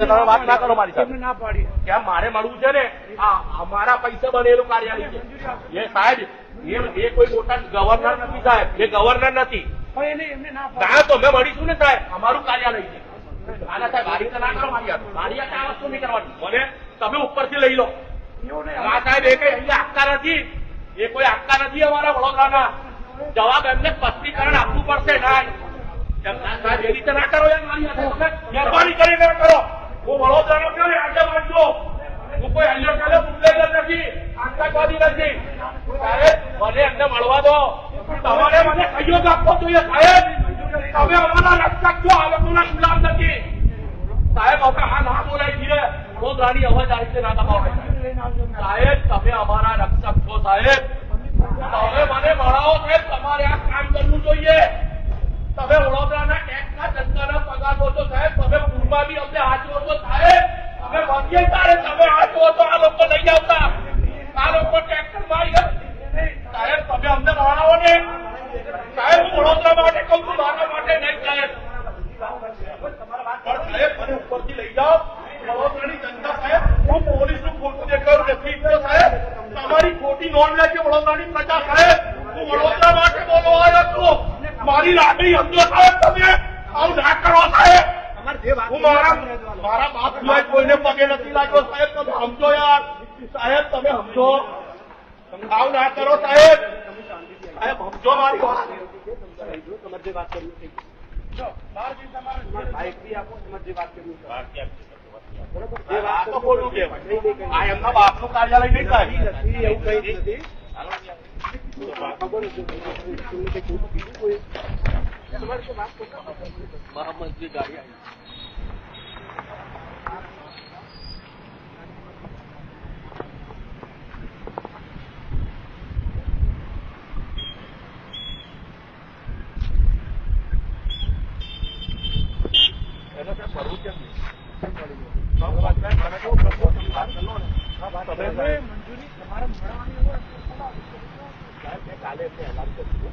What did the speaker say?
તમે વાત ના કરો મારી સાથે. ના પાડી કેમ મારે મળવું છે ને? અમારા પૈસા બનેલું કાર્યાલય છે એ સાહેબ. એ કોઈ મોટા ગવર્નર નથી સાહેબ, એ ગવર્નર નથી. ના તો અમે મળીશું ને સાહેબ, અમારું કાર્યાલય છે. ના સાહેબ આ રીતે ના કરો મારી આ વસ્તુ નહીં કરવાની. મને તમે ઉપરથી લઈ લો. ના સાહેબ એ કઈ અહીંયા આપતા નથી, એ કોઈ આપતા નથી અમારા વડોદરાના. જવાબ એમને સ્પષ્ટીકરણ આપવું પડશે. ના સાહેબ એ રીતે ના કરો યાર, મારી તમે મહેરબાની કરીને ના કરો. હું વડોદરાનો કયો ને આજે માનજો, હું કોઈ અહીંયા બુટલેગર નથી, આતંકવાદી નથી સાહેબ. મને એમને મળવા દો. તમારે મને સહયોગ આપવો જોઈએ સાહેબ. તમે અમારા રક્ષક છો, આ લોકોના ગુલામ નથી સાહેબ. હવે આ ના બોલાય છે વડોદરાની અવાજ આ રીતે ના દબાવાય સાહેબ. તમે અમારા રક્ષક છો સાહેબ. તમે મને મળાવો સાહેબ. તમારે આ કામ કરવું જોઈએ. તમે વડોદરાના ટેક્સના જનતાના પગાર દો છો સાહેબ. તમે પૂરમાં બી અમને હાચવો છો સાહેબ. તમે વધીએ ત્યારે તમે હાચવો છો. આ લોકો નહીં આવતા, આ લોકો ટેક્સ મારી સાહેબ. તમે અમને મળાવો ને સાહેબ. હું વડોદરા માટે કહું છું, મારા માટે નહીં સાહેબ. સાહેબ મને ઉપરથી લઈ જાઓ. વડોદરાની જનતા સાહેબ, હું પોલીસનું ખોટું દેખાડું નથી સાહેબ. તમારી ખોટી નોંધ લે છે વડોદરાની પ્રજા સાહેબ. હું વડોદરા માટે બોલવા આવ્યો છું. મારી લાગણી સમજો સાહેબ. તમે આવું ના કરો સાહેબ. હું મારા બાપ સિવાય કોઈને પગે નથી લાગ્યો સાહેબ. તમે સમજો યાર સાહેબ, તમે સમજો. આવું ના કરો સાહેબ. સાહેબ સમજો મારી વાત. તમારે જે વાત કરવી આ તો ખોટું કહેવાય. આ એમના બાપનું કાર્યાલય નહીં સાહેબ. એવું કઈ નથી. મહામંત્રી ગાડી આવી. એને ત્યાં ફરવું કેમ નહીં? મંજૂરી તમારે મળવાની હોય કાલે એલાન કર્યું.